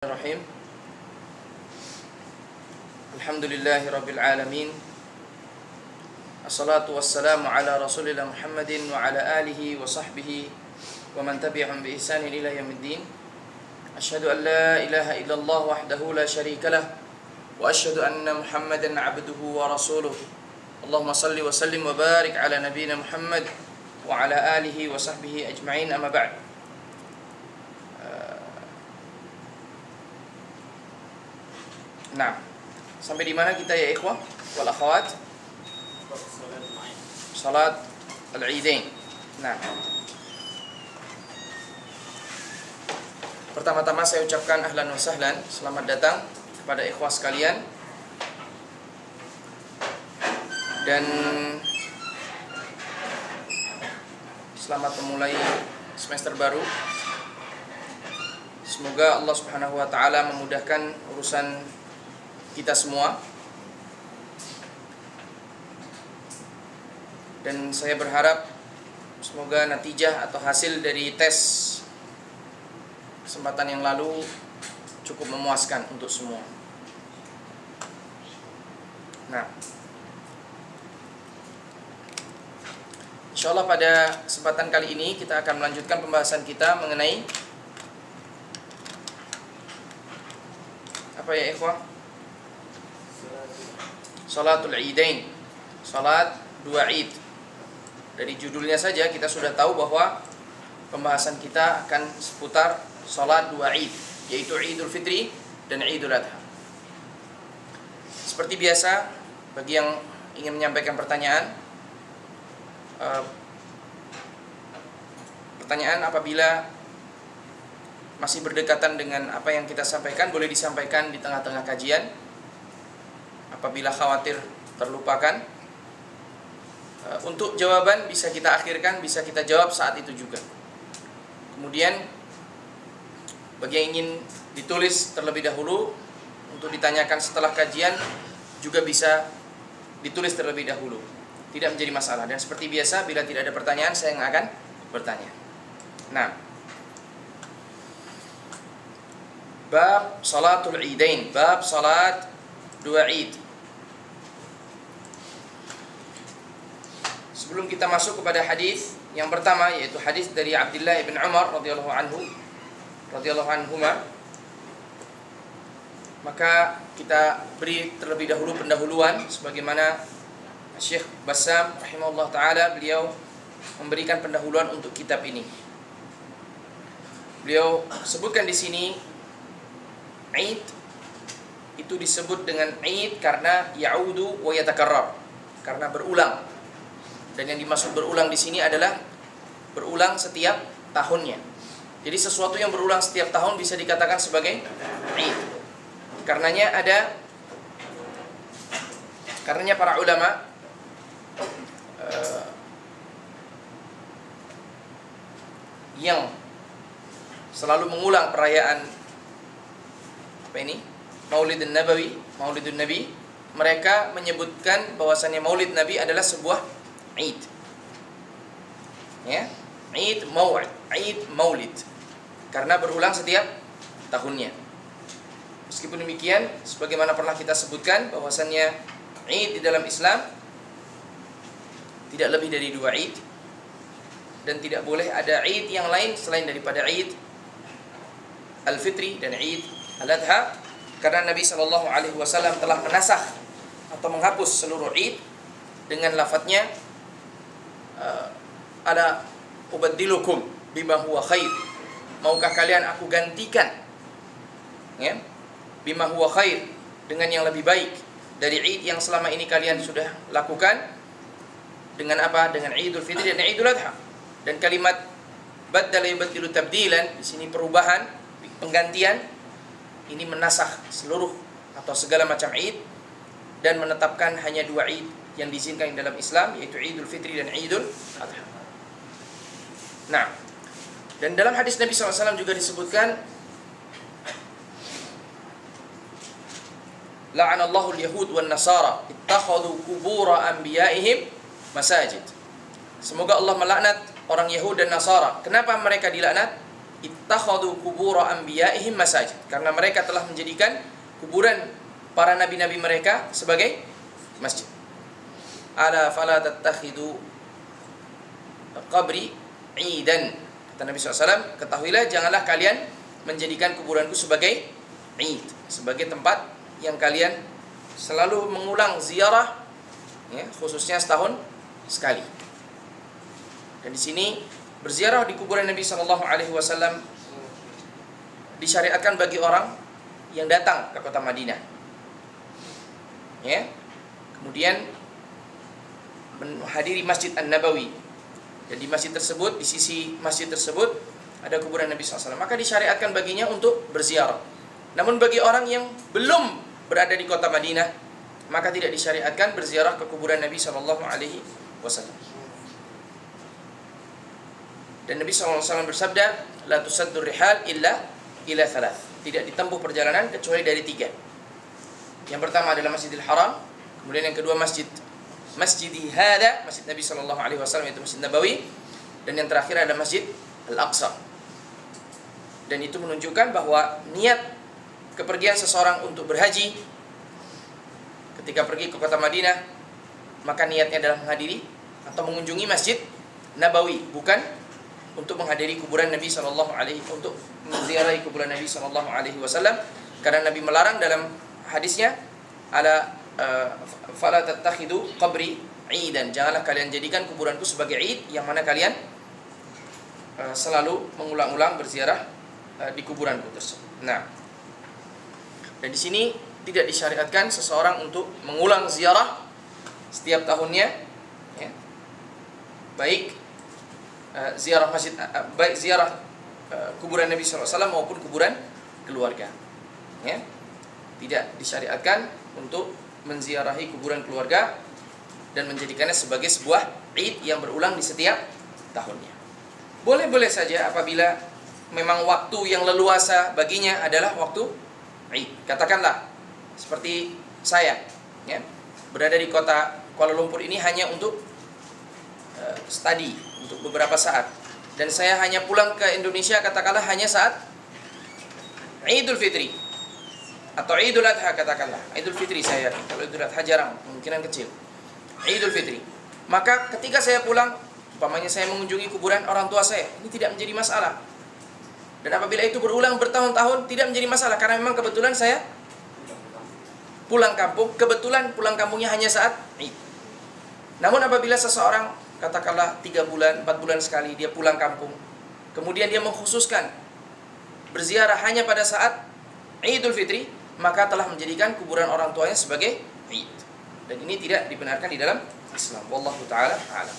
Bismillahirrahmanirrahim. Alhamdulillahi rabbil alamin. Assalatu wassalamu ala rasulillah Muhammadin wa ala alihi wa sahbihi wa man tabi'ahum bi ihsanin ila yaumiddin. Asyhadu an la ilaha illallah wahdahu la syarika lah wa asyhadu anna Muhammadan 'abduhu wa rasuluh. Allahumma salli wa sallim wa barik ala nabiyyina Muhammad wa ala alihi wa sahbihi ajma'in, amma ba'd. Nah, sampai di mana kita ya ikhwah wal akhwat? Salat al-Idain. Nah, pertama-tama saya ucapkan ahlan wa sahlan, selamat datang kepada ikhwah sekalian. Dan selamat memulai semester baru. Semoga Allah Subhanahu wa taala memudahkan urusan kita semua. Dan saya berharap semoga natijah atau hasil dari tes kesempatan yang lalu cukup memuaskan untuk semua. Nah, insyaallah pada kesempatan kali ini kita akan melanjutkan pembahasan kita mengenai apa ya ikhwah? Salatul Idain, salat dua Id. Dari judulnya saja kita sudah tahu bahwa pembahasan kita akan seputar salat dua Id, yaitu Idul Fitri dan Idul Adha. Seperti biasa, bagi yang ingin menyampaikan pertanyaan apabila masih berdekatan dengan apa yang kita sampaikan, boleh disampaikan di tengah-tengah kajian. Apabila khawatir terlupakan, untuk jawaban bisa kita akhirkan, bisa kita jawab saat itu juga. Kemudian bagi yang ingin ditulis terlebih dahulu untuk ditanyakan setelah kajian juga bisa ditulis terlebih dahulu, tidak menjadi masalah. Dan seperti biasa, bila tidak ada pertanyaan, saya yang akan bertanya. Nah, bab salatul Idain, bab salat dua Id. Sebelum kita masuk kepada hadis yang pertama, yaitu hadis dari Abdullah bin Umar radhiyallahu anhuma, maka kita beri terlebih dahulu pendahuluan sebagaimana Syekh Bassam rahimahullah taala, beliau memberikan pendahuluan untuk kitab ini. Beliau sebutkan di sini Id itu disebut dengan Id karena ya'udu wa yatakarrar, karena berulang. Dan yang dimaksud berulang di sini adalah berulang setiap tahunnya. Jadi sesuatu yang berulang setiap tahun bisa dikatakan sebagai Id. Karenanya para ulama yang selalu mengulang perayaan Maulidun Nabi, mereka menyebutkan bahwasannya Maulid Nabi adalah sebuah Id. Ya, Id Maulid. Karena berulang setiap tahunnya. Meskipun demikian, sebagaimana pernah kita sebutkan bahwasannya Id di dalam Islam tidak lebih dari dua Id, dan tidak boleh ada Id yang lain selain daripada Id Al-Fitri dan Id Al-Adha, karena Nabi SAW telah menasakh atau menghapus seluruh Id dengan lafadznya ala ubaddilukum bima huwa khair, maukah kalian aku gantikan, ya, bima huwa khair, dengan yang lebih baik dari Id yang selama ini kalian sudah lakukan. Dengan apa? Dengan Idul Fitri dan Idul Adha. Dan kalimat baddala yubaddilu tabdilan, di sini perubahan, penggantian, ini menasakh seluruh atau segala macam Id dan menetapkan hanya dua Id yang diizinkan dalam Islam, yaitu Idul Fitri dan Idul Adha. Nah, dan dalam hadis Nabi SAW juga disebutkan, la'anallahu al-yahud wan nasara ittakhadhu qubura anbiya'ihim masajid. Semoga Allah melaknat orang Yahudi dan Nasara. Kenapa mereka dilaknat? ittakhadhu qubur anbiya'ihim masajid, karena mereka telah menjadikan kuburan para nabi-nabi mereka sebagai masjid. Ala fala tattakhidu qabri idan, kata Nabi SAW, ketahuilah janganlah kalian menjadikan kuburanku sebagai id, sebagai tempat yang kalian selalu mengulang ziarah, ya, khususnya setahun sekali. Dan di sini berziarah di kuburan Nabi SAW disyariatkan bagi orang yang datang ke kota Madinah, ya, kemudian menghadiri Masjid An-Nabawi, dan di masjid tersebut, di sisi masjid tersebut ada kuburan Nabi SAW, maka disyariatkan baginya untuk berziarah. Namun bagi orang yang belum berada di kota Madinah, maka tidak disyariatkan berziarah ke kuburan Nabi SAW. Dan Nabi SAW bersabda, la tusaddur rihal illa ila thalath, tidak ditempuh perjalanan kecuali dari 3. Yang pertama adalah Masjidil Haram, kemudian yang kedua Masjidi Hada, Masjid Nabi SAW, yaitu Masjid Nabawi, dan yang terakhir adalah Masjid Al-Aqsa. Dan itu menunjukkan bahwa niat kepergian seseorang untuk berhaji ketika pergi ke kota Madinah, maka niatnya adalah menghadiri atau mengunjungi Masjid Nabawi, bukan untuk menghadiri kuburan Nabi untuk menziarahi kuburan Nabi SAW, karena Nabi melarang dalam hadisnya, ala fala tattakhidu qabri idan, janganlah kalian jadikan kuburanku sebagai id, yang mana kalian selalu mengulang-ulang berziarah di kuburanku tersebut. Nah, dan di sini tidak disyariatkan seseorang untuk mengulang ziarah setiap tahunnya, ya, baik ziarah masjid, baik ziarah kuburan Nabi SAW maupun kuburan keluarga, ya. Tidak disyariatkan untuk menziarahi kuburan keluarga dan menjadikannya sebagai sebuah id yang berulang di setiap tahunnya. Boleh-boleh saja apabila memang waktu yang leluasa baginya adalah waktu id. Katakanlah seperti saya, ya, berada di kota Kuala Lumpur ini hanya untuk study, untuk beberapa saat, dan saya hanya pulang ke Indonesia katakanlah hanya saat Idul Fitri atau Idul Adha, katakanlah Idul Fitri, saya yakin kalau Idul Adha jarang, kemungkinan kecil, Idul Fitri. Maka ketika saya pulang, umpamanya saya mengunjungi kuburan orang tua saya, ini tidak menjadi masalah. Dan apabila itu berulang bertahun-tahun, tidak menjadi masalah, karena memang kebetulan saya pulang kampung, kebetulan pulang kampungnya hanya saat Id. Namun apabila seseorang katakanlah 3 bulan, 4 bulan sekali dia pulang kampung, kemudian dia mengkhususkan berziarah hanya pada saat Idul Fitri, maka telah menjadikan kuburan orang tuanya sebagai Id. Dan ini tidak dibenarkan di dalam Islam. Wallahu ta'ala a'lam.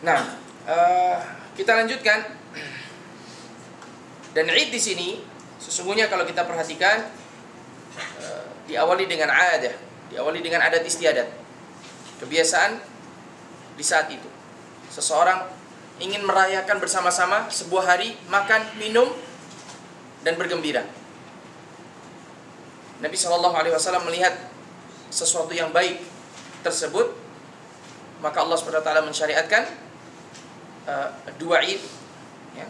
Nah, kita lanjutkan. Dan Id di sini sesungguhnya kalau kita perhatikan diawali dengan adat, diawali dengan adat istiadat, kebiasaan di saat itu. Seseorang ingin merayakan bersama-sama sebuah hari, makan, minum, dan bergembira. Nabi SAW melihat sesuatu yang baik tersebut, maka Allah SWT mensyariatkan 2 Id, ya,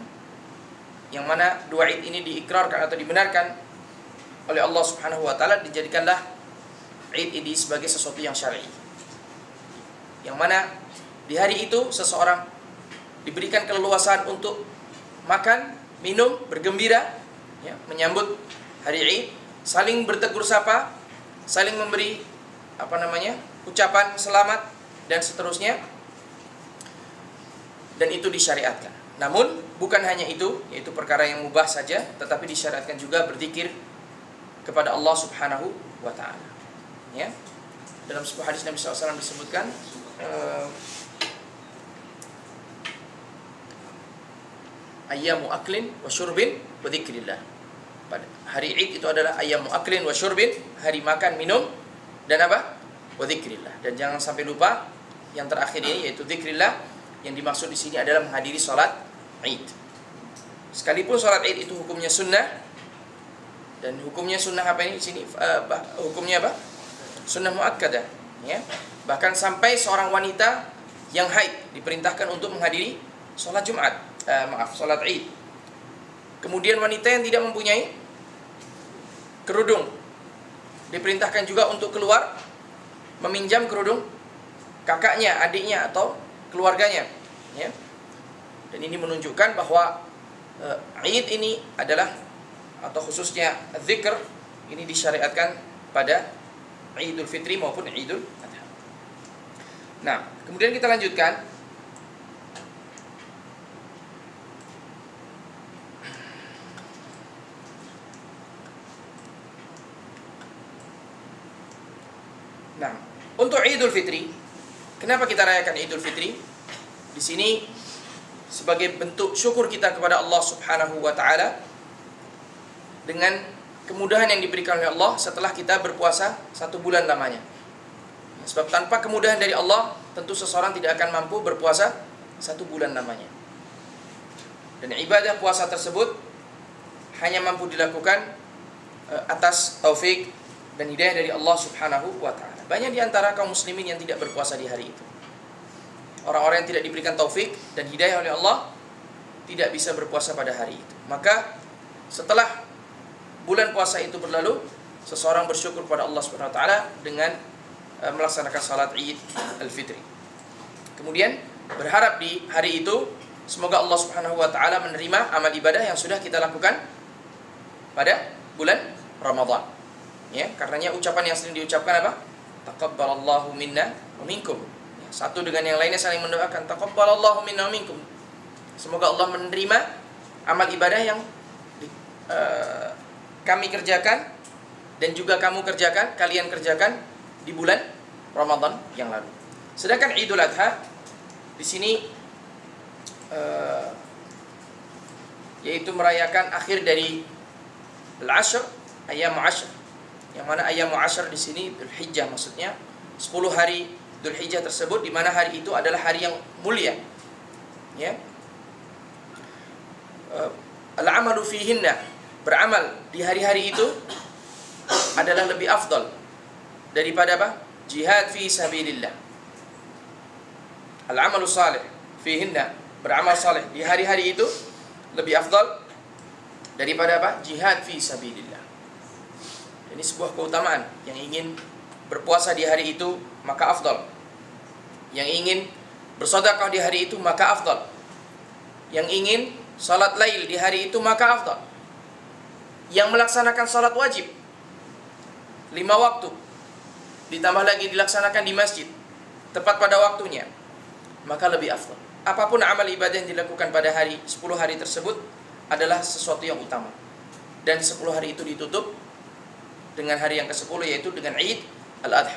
yang mana 2 Id ini diikrarkan atau dibenarkan oleh Allah Subhanahu wa taala, dijadikanlah Id ini sebagai sesuatu yang syar'i. Yang mana di hari itu seseorang diberikan keleluasaan untuk makan, minum, bergembira, ya, menyambut hari Id, saling bertegur sapa, saling memberi ucapan selamat dan seterusnya. Dan itu disyariatkan. Namun bukan hanya itu, yaitu perkara yang mubah saja, tetapi disyariatkan juga berzikir kepada Allah Subhanahu wa taala. Ya. Dalam sebuah hadis Nabi SAW disebutkan ayyamu aklin wa syurbin wa dzikrillah. Pada hari Id itu adalah ayyamu aklin wa syurbin, hari makan, minum, dan apa? Wa dzikrillah. Dan jangan sampai lupa yang terakhir ini, yaitu dzikrillah. Yang dimaksud di sini adalah menghadiri salat Id. Sekalipun salat Id itu hukumnya sunnah, dan hukumnya sunnah apa ini di sini? Hukumnya apa? Sunnah muakkadah, ya. Bahkan sampai seorang wanita yang haid diperintahkan untuk menghadiri salat Jumat. salat Id. Kemudian wanita yang tidak mempunyai kerudung diperintahkan juga untuk keluar meminjam kerudung kakaknya, adiknya atau keluarganya, ya. Dan ini menunjukkan bahwa Id ini adalah, atau khususnya zikr ini disyariatkan pada Idul Fitri maupun Idul Adha. Nah, kemudian kita lanjutkan. Nah, untuk Idul Fitri, kenapa kita rayakan Idul Fitri? Di sini sebagai bentuk syukur kita kepada Allah Subhanahu wa taala dengan kemudahan yang diberikan oleh Allah setelah kita berpuasa 1 bulan lamanya. Sebab tanpa kemudahan dari Allah, tentu seseorang tidak akan mampu berpuasa 1 bulan lamanya. Dan ibadah puasa tersebut hanya mampu dilakukan atas taufik dan hidayah dari Allah Subhanahu wa taala. Banyak di antara kaum muslimin yang tidak berpuasa di hari itu. Orang-orang yang tidak diberikan taufik dan hidayah oleh Allah tidak bisa berpuasa pada hari itu. Maka setelah bulan puasa itu berlalu, seseorang bersyukur kepada Allah Subhanahu wa taala dengan melaksanakan salat Id al-Fitri. Kemudian berharap di hari itu semoga Allah Subhanahu wa taala menerima amal ibadah yang sudah kita lakukan pada bulan Ramadan. Ya, karenanya ucapan yang sering diucapkan apa? Taqabbalallahu minna wa minkum. Ya, satu dengan yang lainnya saling mendoakan taqabbalallahu minna wa minkum. Semoga Allah menerima amal ibadah yang kami kerjakan dan juga kamu kerjakan, kalian kerjakan di bulan Ramadan yang lalu. Sedangkan Idul Adha di sini yaitu merayakan akhir dari al-ashr, ayyam ashr. Yang mana ayyam ashr di sini Dzulhijjah, maksudnya 10 hari Dzulhijjah tersebut, di mana hari itu adalah hari yang mulia. Ya. Al-amalu fihinna, beramal di hari-hari itu adalah lebih afdal daripada apa? Jihad fi sabilillah. Al-amalu salih fihinna, beramal saleh di hari-hari itu lebih afdal daripada apa? Jihad fi sabilillah. Ini sebuah keutamaan. Yang ingin berpuasa di hari itu maka afdal. Yang ingin bersedekah di hari itu maka afdal. Yang ingin salat lail di hari itu maka afdal. Yang melaksanakan salat wajib 5 waktu ditambah lagi dilaksanakan di masjid tepat pada waktunya maka lebih afdal. Apapun amal ibadah yang dilakukan pada hari 10 hari tersebut adalah sesuatu yang utama. Dan 10 hari itu ditutup dengan hari yang ke-10, yaitu dengan Id al-Adha,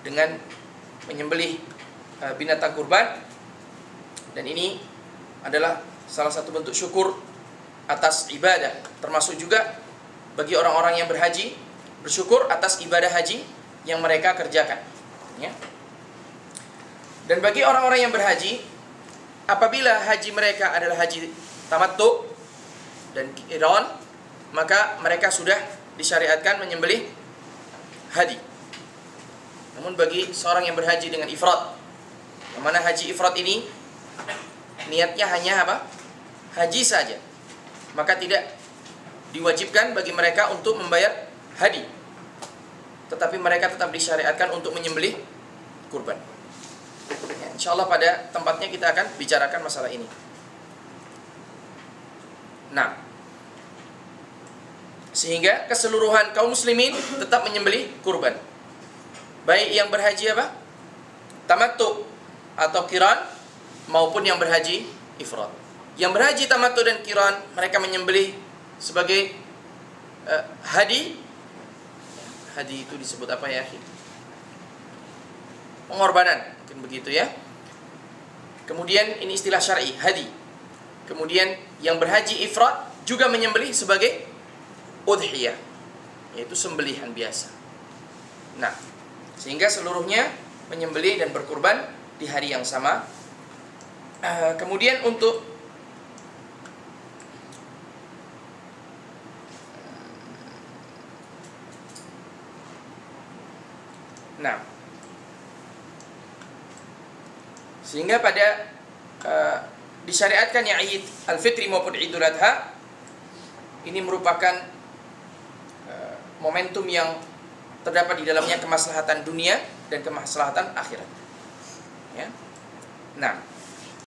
dengan menyembelih binatang kurban. Dan ini adalah salah satu bentuk syukur atas ibadah, termasuk juga bagi orang-orang yang berhaji bersyukur atas ibadah haji yang mereka kerjakan, ya. Dan bagi orang-orang yang berhaji, apabila haji mereka adalah haji tamattu dan qiran, maka mereka sudah disyariatkan menyembelih hadi. Namun bagi seorang yang berhaji dengan ifrad, yang mana haji ifrad ini niatnya hanya apa? Haji saja, maka tidak diwajibkan bagi mereka untuk membayar hadi, tetapi mereka tetap disyariatkan untuk menyembelih kurban. Ya, insyaallah pada tempatnya kita akan bicarakan masalah ini. Nah, sehingga keseluruhan kaum muslimin tetap menyembelih kurban. Baik yang berhaji apa? Tamattu atau qiran, maupun yang berhaji ifrad. Yang berhaji tamattu dan qiran, mereka menyembelih sebagai hadi. Hadi itu disebut apa ya? Pengorbanan, mungkin begitu ya. Kemudian ini istilah syar'i, hadi. Kemudian yang berhaji ifrad juga menyembelih sebagai udhiyah, yaitu sembelihan biasa. Nah, sehingga seluruhnya menyembelih dan berkurban di hari yang sama. Kemudian untuk sehingga pada disyariatkannya Id Al-Fitri maupun Idul Adha ini merupakan momentum yang terdapat di dalamnya kemaslahatan dunia dan kemaslahatan akhirat. Ya. Nah,